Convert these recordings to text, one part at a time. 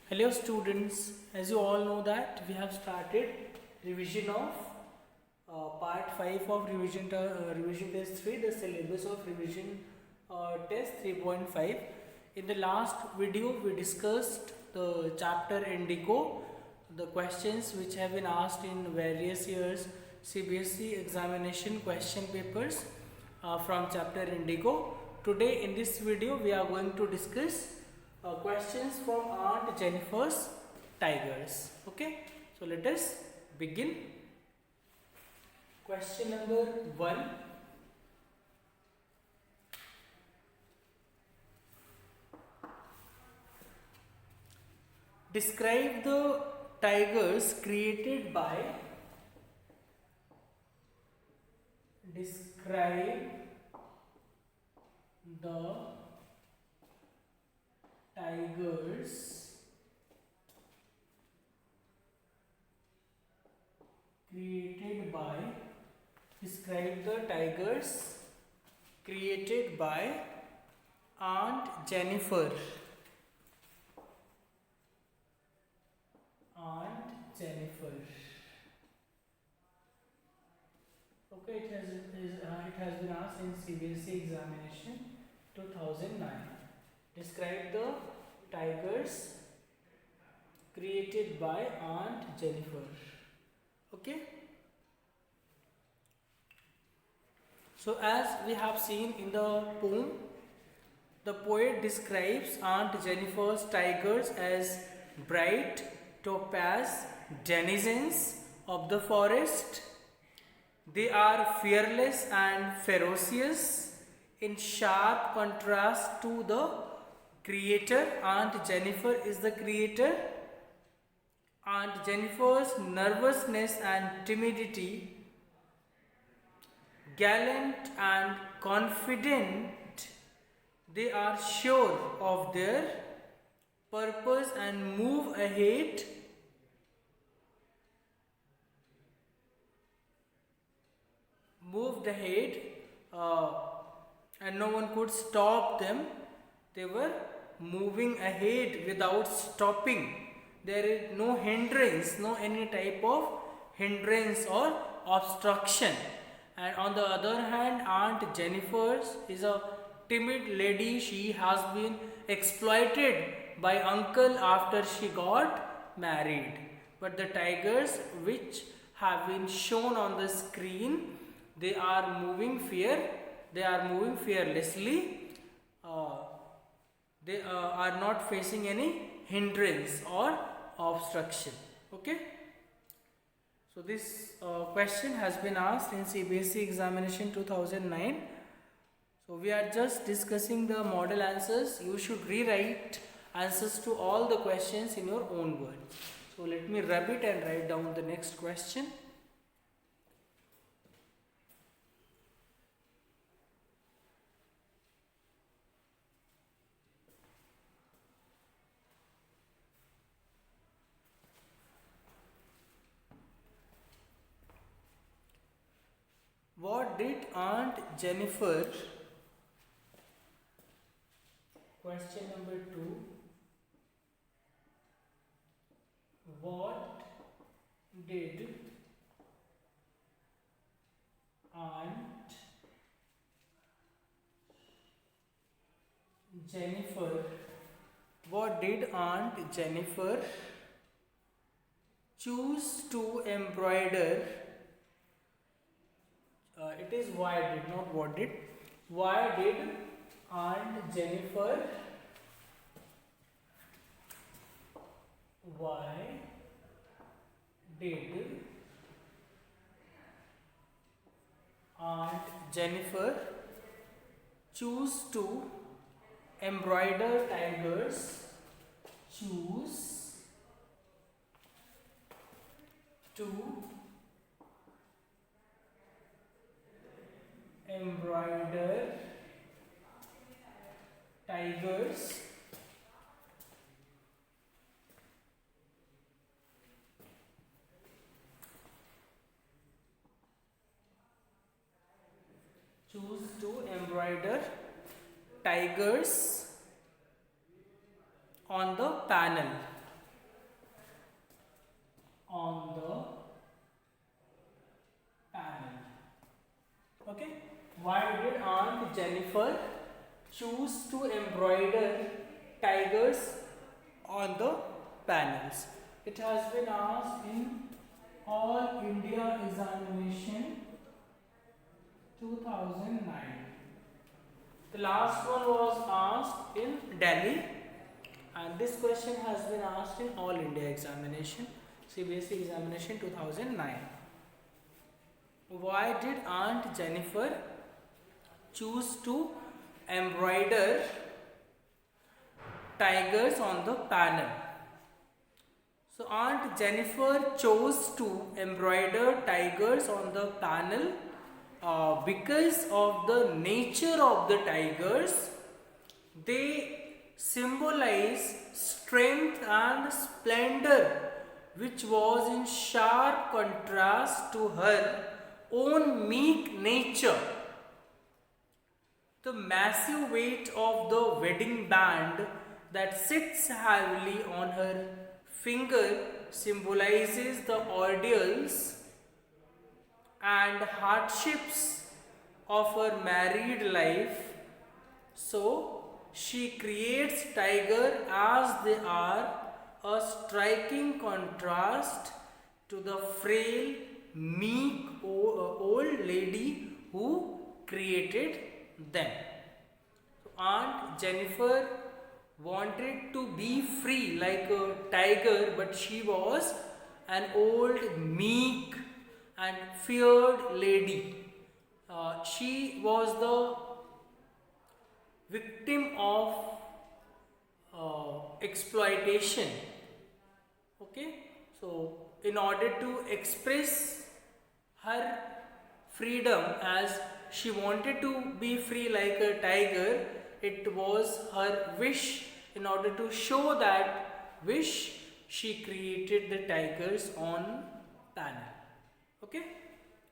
Hello students, as you all know that we have started revision of part 5 of revision test 3, the syllabus of revision test 3.5. In the last video we discussed the chapter Indigo, the questions which have been asked in various years CBSE examination question papers from chapter Indigo. Today in this video we are going to discuss questions from Aunt Jennifer's Tigers. Okay, so let us begin. Question number 1. Describe the tigers created by. Describe the tigers created by. Describe the tigers created by Aunt Jennifer. Aunt Jennifer. Okay, it has been asked in CBSE examination 2009. Describe the tigers created by Aunt Jennifer. Okay. So as we have seen in the poem, the poet describes Aunt Jennifer's tigers as bright topaz denizens of the forest. They are fearless and ferocious, in sharp contrast to the creator. Aunt Jennifer is the creator. Aunt Jennifer's nervousness and timidity, gallant and confident, they are sure of their purpose and moved ahead uh, and no one could stop them. They were moving ahead without stopping. There is no hindrance, no any type of hindrance or obstruction. And on the other hand, Aunt Jennifer is a timid lady. She has been exploited by uncle after she got married. But the tigers which have been shown on the screen, they are moving fearlessly. They are not facing any hindrance or obstruction. Okay. So this question has been asked in CBSE examination 2009. So we are just discussing the model answers. You should rewrite answers to all the questions in your own words. So let me rub it and write down the next question. What did Aunt Jennifer, question number 2, what did Aunt Jennifer, what did Aunt Jennifer choose to embroider? It is why did, not what did. Why did Aunt Jennifer, why did Aunt Jennifer choose to embroider tigers? Choose to embroider tigers on the panel. Why did Aunt Jennifer choose to embroider tigers on the panels? It has been asked in All India Examination 2009. The last one was asked in Delhi, and this question has been asked in All India Examination, CBSE Examination 2009. Why did Aunt Jennifer choose to embroider tigers on the panel? So Aunt Jennifer chose to embroider tigers on the panel because of the nature of the tigers. They symbolize strength and splendor, which was in sharp contrast to her own meek nature. The massive weight of the wedding band that sits heavily on her finger symbolizes the ordeals and hardships of her married life. So, she creates tiger as they are a striking contrast to the frail, meek old lady who created them. So Aunt Jennifer wanted to be free like a tiger, but she was an old, meek and feared lady. She was the victim of exploitation. Okay, so in order to express her freedom, as she wanted to be free like a tiger, it was her wish. In order to show that wish, she created the tigers on panel. Okay,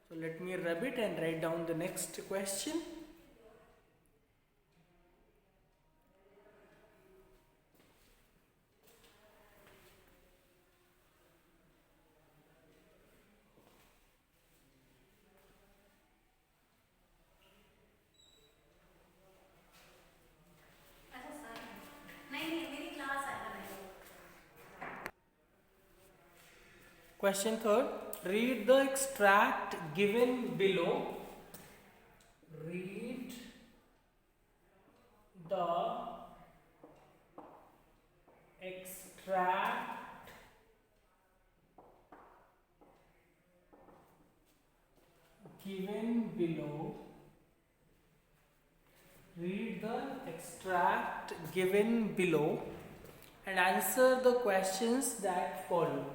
so let me rub it and write down the next question. Question third, read the extract given below. Read the extract given below. Read the extract given below and answer the questions that follow.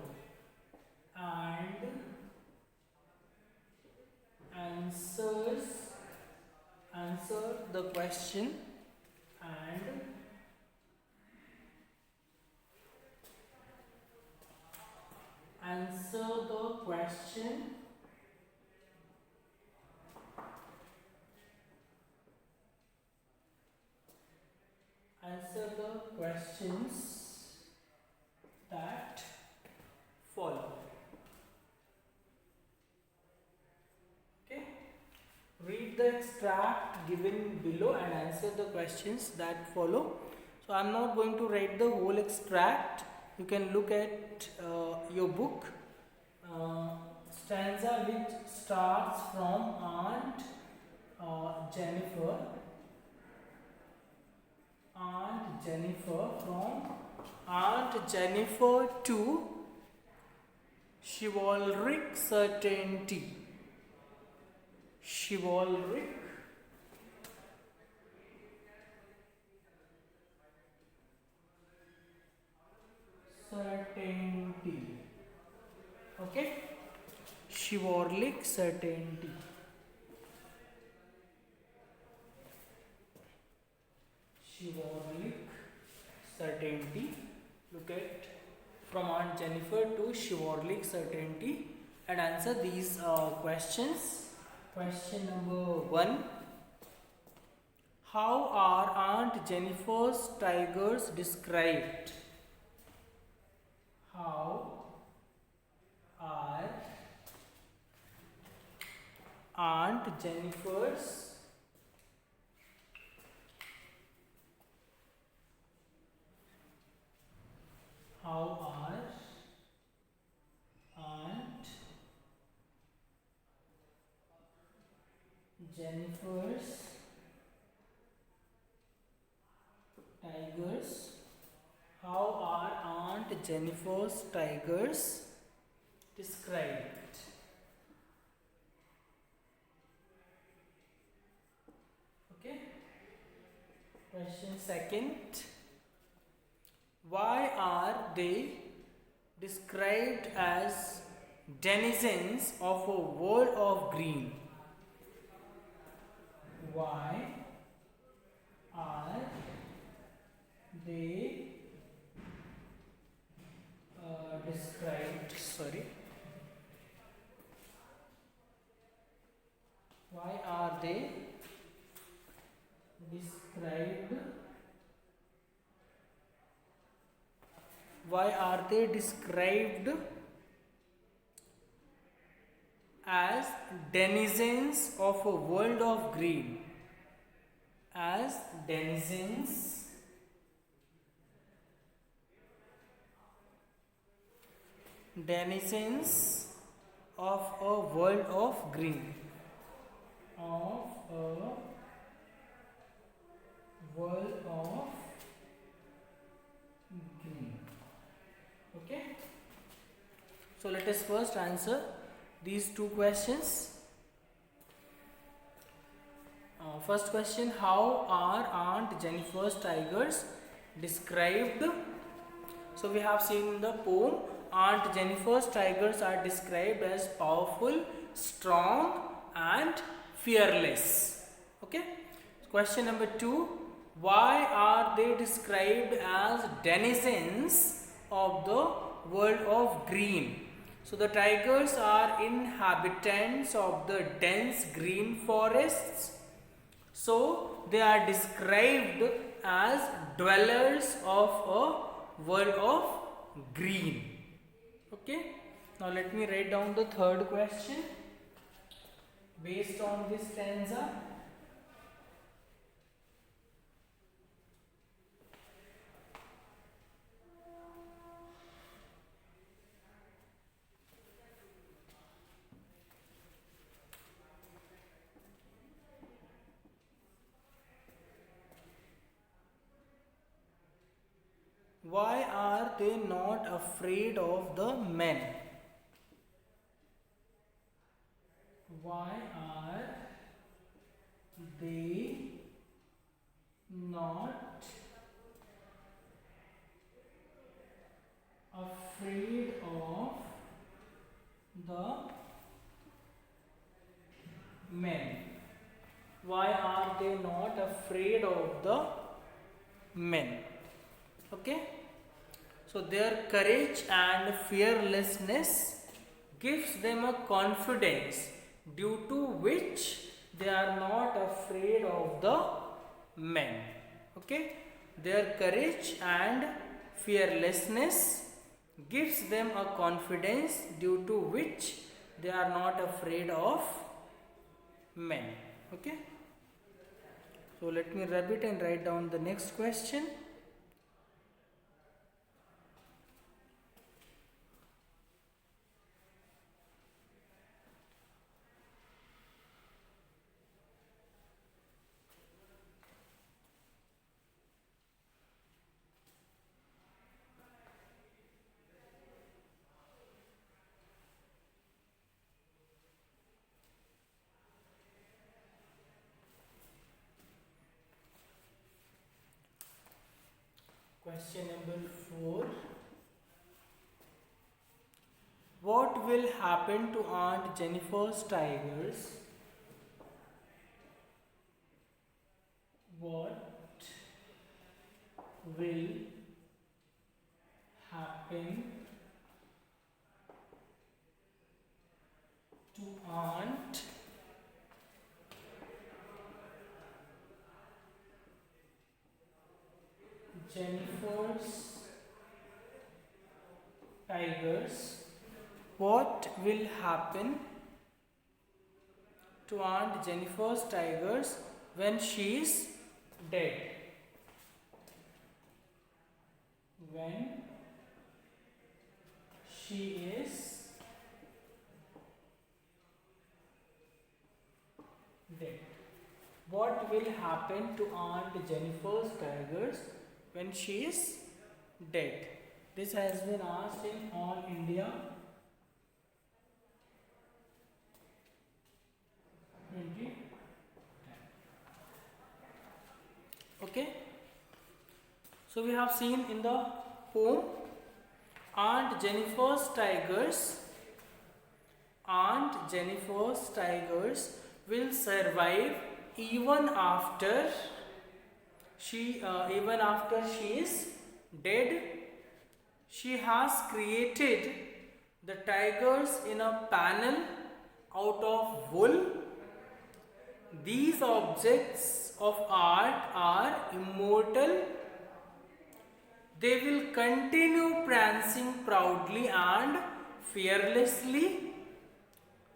And answer the question and answer the question answer the questions that follow. Okay, read the extract given below and answer the questions that follow. So I'm not going to write the whole extract. You can look at your book. Stanza which starts from Aunt Jennifer. From Aunt Jennifer to chivalric certainty. Chivalric certainty. Okay, chivalric certainty. Chivalric certainty. Look at from Aunt Jennifer to chivalric certainty and answer these questions. Question number 1. How are Aunt Jennifer's tigers described? How are Aunt Jennifer's Jennifer's tigers. How are Aunt Jennifer's tigers described? Okay. Question second. Why are they described as denizens of a world of green? Why are they described? Why are they described? Why are they described as denizens of a world of green? As denizens of a world of green. Of a world of green. Okay. So let us first answer these two questions. First question, how are Aunt Jennifer's tigers described? So we have seen in the poem, Aunt Jennifer's tigers are described as powerful, strong and fearless. Okay. Question number 2, why are they described as denizens of the world of green? So the tigers are inhabitants of the dense green forests. So they are described as dwellers of a world of green. Okay. Now let me write down the third question based on this stanza. Why are they not afraid of the men? Why are they not afraid of the men? Why are they not afraid of the men? Okay. So their courage and fearlessness gives them a confidence due to which they are not afraid of the men. Okay. Their courage and fearlessness gives them a confidence due to which they are not afraid of men. Okay. So let me rub it and write down the next question. Question number 4. What will happen to Aunt Jennifer's tigers? What will happen to Aunt Jennifer's tigers? What will happen to Aunt Jennifer's tigers when she is dead? When she is dead. What will happen to Aunt Jennifer's tigers when she is dead? This has been asked in All India 20. Okay. So we have seen in the poem Aunt Jennifer's tigers. Aunt Jennifer's tigers will survive even after she is dead. She has created the tigers in a panel out of wool. These objects of art are immortal. They will continue prancing proudly and fearlessly.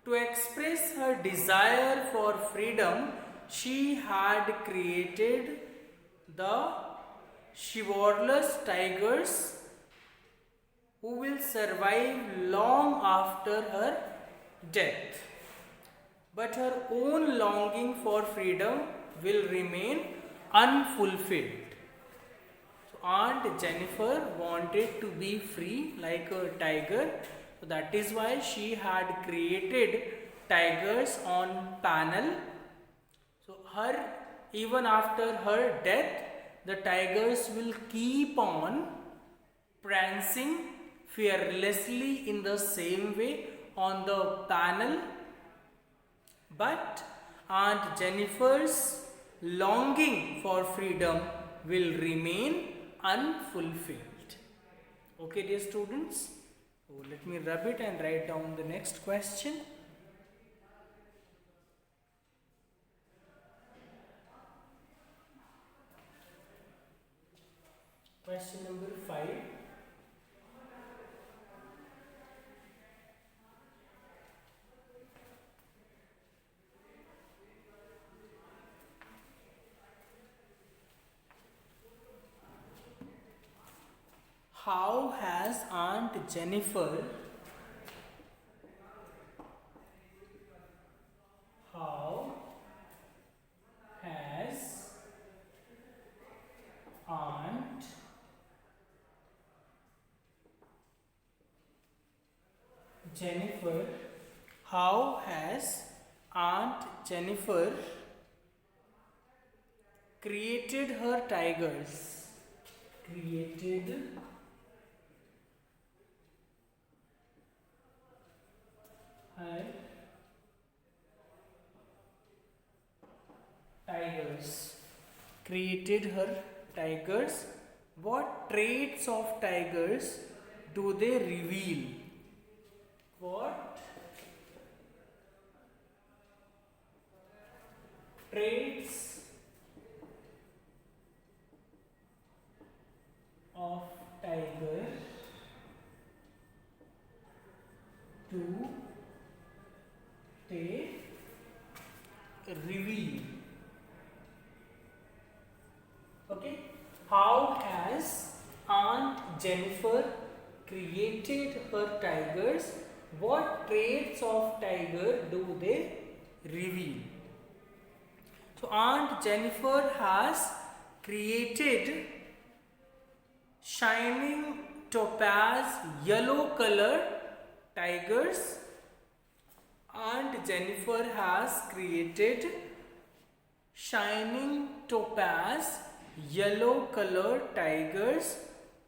To express her desire for freedom, she had created the chivalrous tigers who will survive long after her death. But her own longing for freedom will remain unfulfilled. So Aunt Jennifer wanted to be free like a tiger. So that is why she had created tigers on panel. So even after her death, the tigers will keep on prancing fearlessly in the same way on the panel. But Aunt Jennifer's longing for freedom will remain unfulfilled. Okay, dear students? So let me rub it and write down the next question. Question number 5. How has Aunt Jennifer how has Aunt Jennifer created her tigers? Created her tigers. Created her tigers. What traits of tigers do they reveal? What traits of tiger do they reveal? Okay, how has Aunt Jennifer created her tigers? What traits of tiger do they reveal? So Aunt Jennifer has created shining topaz yellow colored tigers. Aunt Jennifer has created shining topaz yellow colored tigers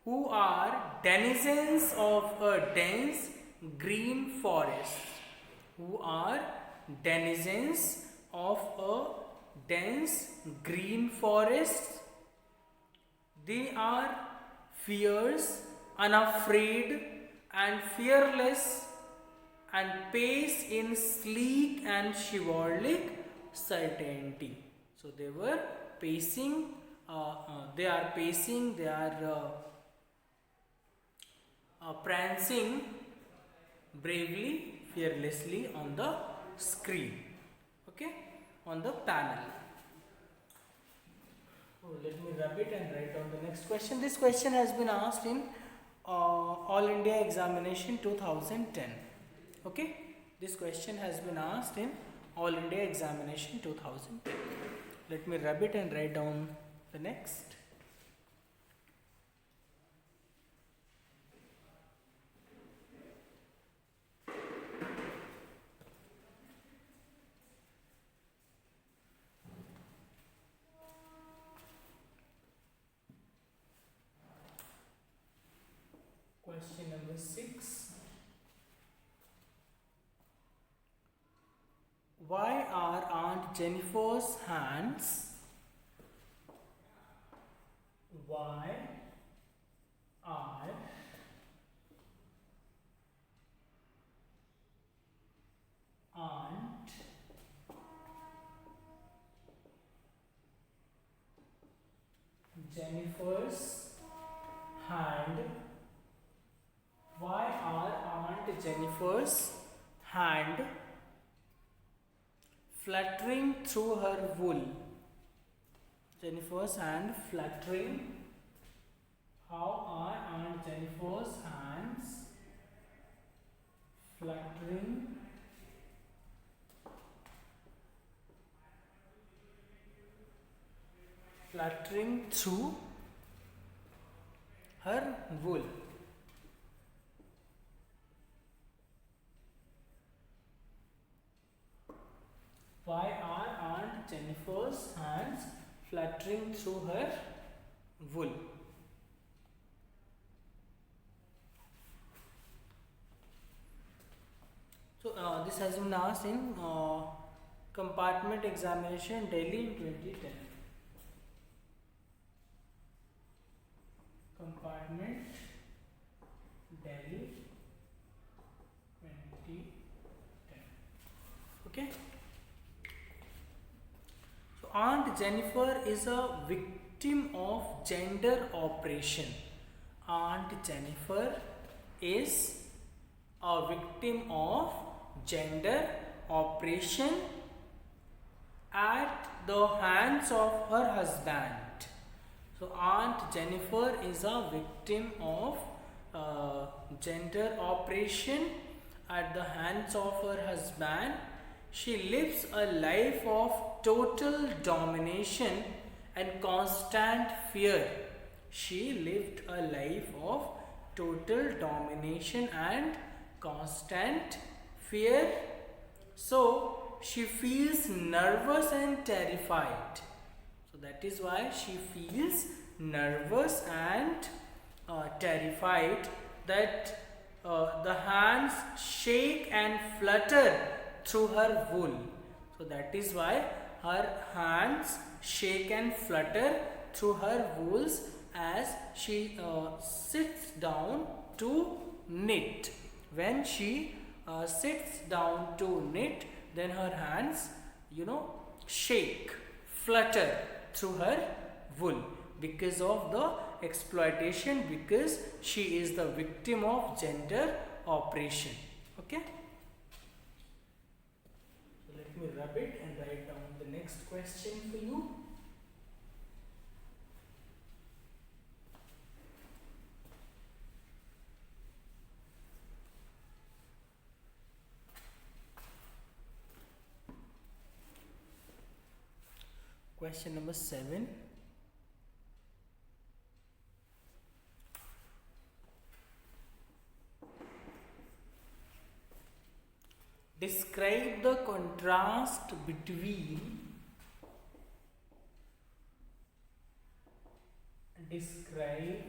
who are denizens of a dense green forest. Who are denizens of a dense green forest. They are fierce, unafraid and fearless and pace in sleek and chivalric certainty. So they were pacing, they are prancing bravely, fearlessly on the screen, okay, on the panel. Let me rub it and write down the next question. This question has been asked in All India Examination 2010. Okay, this question has been asked in All India Examination 2010. Let me rub it and write down the next. Question number 6. Why are Aunt Jennifer's hands? Why are Aunt Jennifer's hand? Why are Aunt Jennifer's hand fluttering through her wool? Jennifer's hand fluttering. How are Aunt Jennifer's hands fluttering through her wool? Why are Aunt Jennifer's hands fluttering through her wool? So this has been asked in compartment examination Delhi in 2010. Compartment Delhi 2010. Okay. So Aunt Jennifer is a victim of gender oppression. Aunt Jennifer is a victim of gender oppression at the hands of her husband. So Aunt Jennifer is a victim of gender oppression at the hands of her husband. She lives a life of total domination and constant fear. She lived a life of total domination and constant fear. So she feels nervous and terrified. So that is why she feels nervous and terrified, that the hands shake and flutter through her wool. So that is why her hands shake and flutter through her wools as she sits down to knit. When she sits down to knit, then her hands, shake, flutter through her wool because of the exploitation, because she is the victim of gender oppression. Okay. So let me rub it and write down the next question for you. Question number 7. Describe the contrast between describe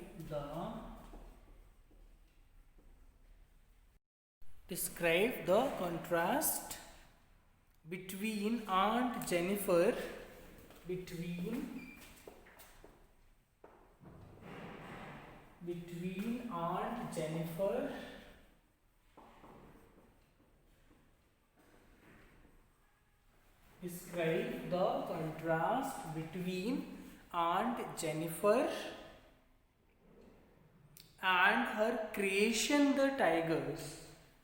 the contrast between Aunt Jennifer between Aunt Jennifer describe the contrast between Aunt Jennifer and her creation, the tigers,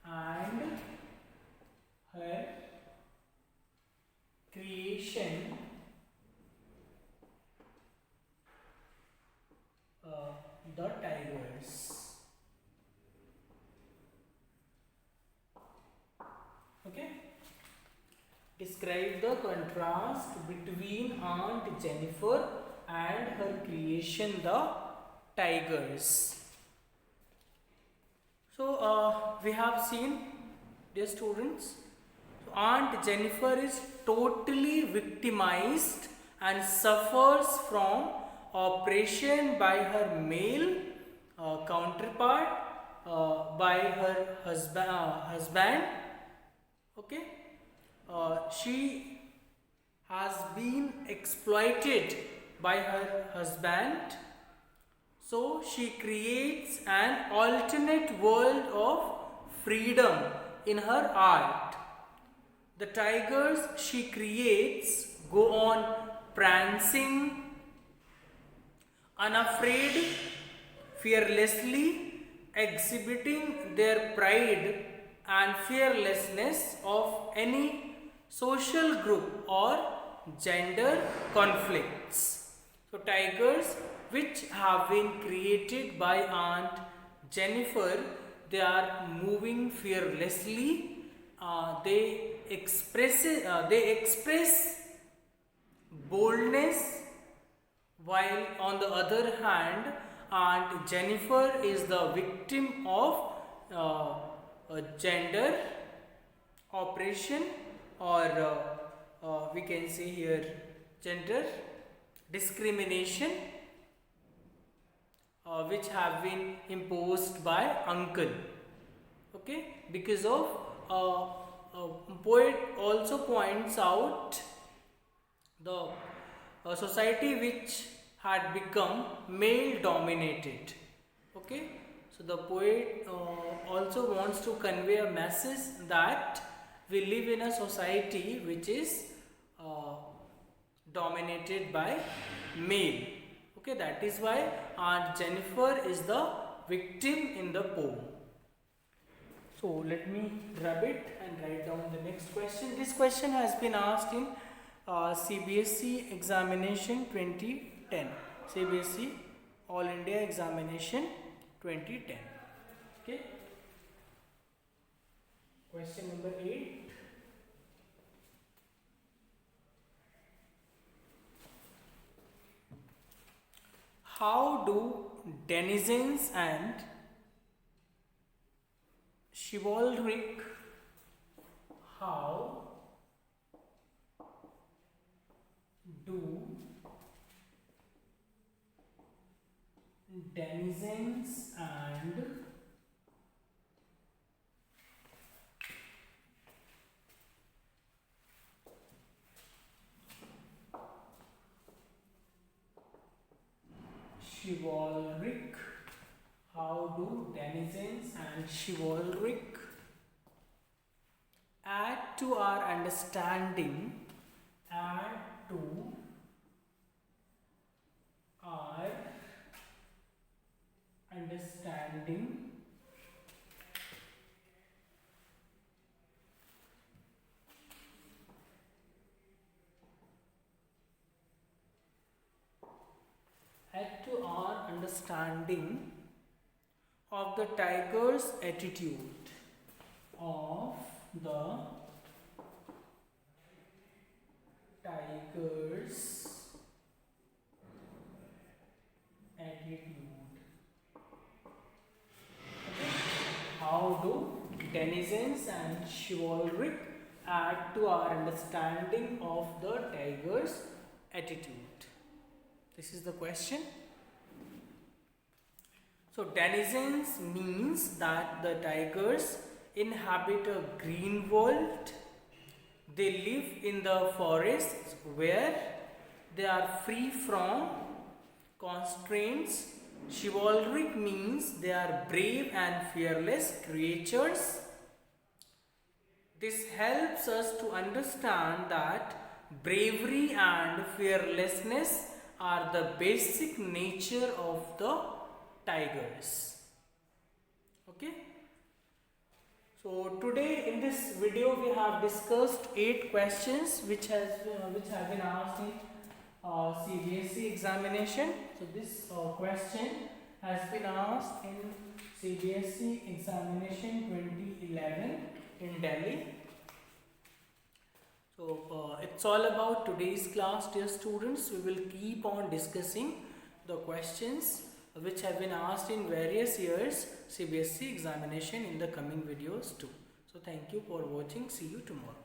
and her creation, the tigers. Okay. Describe the contrast between Aunt Jennifer and her creation, the tigers. So we have seen, dear students, Aunt Jennifer is totally victimized and suffers from oppression by her male counterpart, by her husband. Okay, she has been exploited by her husband, so she creates an alternate world of freedom in her art. The tigers she creates go on prancing, unafraid, fearlessly, exhibiting their pride and fearlessness of any social group or gender conflicts. So, tigers which have been created by Aunt Jennifer, they are moving fearlessly. They express boldness, while on the other hand, Aunt Jennifer is the victim of gender oppression, or we can say here gender discrimination, which have been imposed by uncle. Okay, because of poet also points out the society which had become male dominated. Okay, so the poet also wants to convey a message that we live in a society which is dominated by male. Okay, that is why Aunt Jennifer is the victim in the poem. So let me grab it and write down the next question. This question has been asked in CBSE examination 2010. CBSE All India examination 2010. Okay. Question number 8. How do denizens and chivalric denizens and chivalric, how do denizens and chivalric add to our understanding, understanding of the tiger's attitude, of the tiger's attitude. How do denizens and chivalric add to our understanding of the tiger's attitude? This is the question. So denizens means that the tigers inhabit a green world. They live in the forests where they are free from constraints. Chivalric means they are brave and fearless creatures. This helps us to understand that bravery and fearlessness are the basic nature of the tigers. Okay. So today in this video we have discussed 8 questions which have been asked in CBSE examination. So this question has been asked in CBSE examination 2011 in Delhi. So That's all about today's class, dear students. We will keep on discussing the questions which have been asked in various years CBSE examination in the coming videos too. So thank you for watching. See you tomorrow.